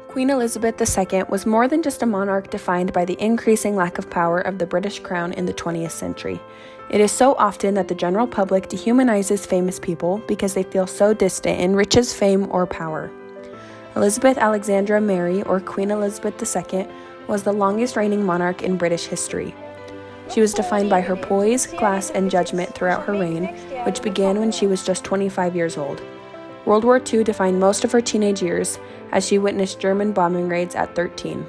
Queen Elizabeth II was more than just a monarch defined by the increasing lack of power of the British crown in the 20th century. It is so often that the general public dehumanizes famous people because they feel so distant in riches, fame, or power. Elizabeth Alexandra Mary, or Queen Elizabeth II, was the longest reigning monarch in British history. She was defined by her poise, class, and judgment throughout her reign, which began when she was just 25 years old. World War II defined most of her teenage years, as she witnessed German bombing raids at 13.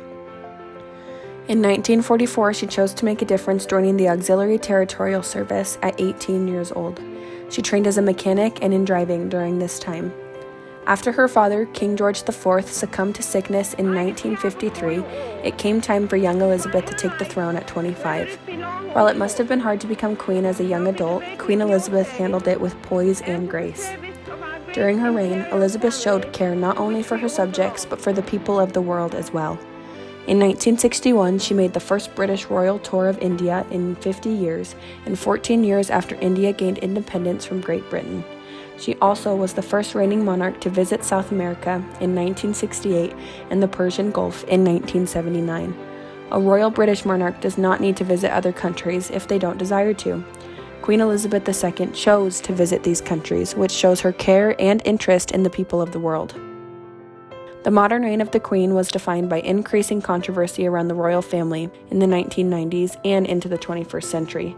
In 1944, she chose to make a difference joining the Auxiliary Territorial Service at 18 years old. She trained as a mechanic and in driving during this time. After her father, King George IV, succumbed to sickness in 1953, it came time for young Elizabeth to take the throne at 25. While it must have been hard to become queen as a young adult, Queen Elizabeth handled it with poise and grace. During her reign, Elizabeth showed care not only for her subjects, but for the people of the world as well. In 1961, she made the first British royal tour of India in 50 years, and 14 years after India gained independence from Great Britain. She also was the first reigning monarch to visit South America in 1968 and the Persian Gulf in 1979. A royal British monarch does not need to visit other countries if they don't desire to. Queen Elizabeth II chose to visit these countries, which shows her care and interest in the people of the world. The modern reign of the Queen was defined by increasing controversy around the royal family in the 1990s and into the 21st century.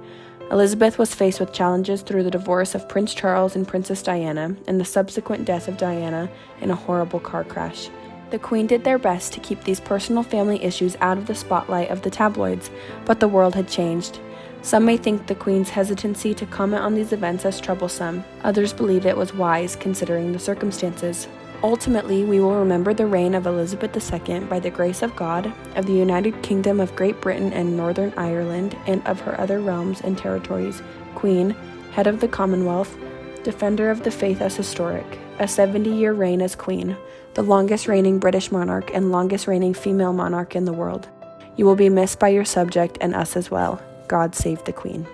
Elizabeth was faced with challenges through the divorce of Prince Charles and Princess Diana and the subsequent death of Diana in a horrible car crash. The Queen did their best to keep these personal family issues out of the spotlight of the tabloids, but the world had changed. Some may think the Queen's hesitancy to comment on these events as troublesome. Others believe it was wise considering the circumstances. Ultimately, we will remember the reign of Elizabeth II by the grace of God, of the United Kingdom of Great Britain and Northern Ireland, and of her other realms and territories, Queen, head of the Commonwealth, defender of the faith as historic, a 70-year reign as Queen, the longest reigning British monarch and longest reigning female monarch in the world. You will be missed by your subject and us as well. God save the Queen.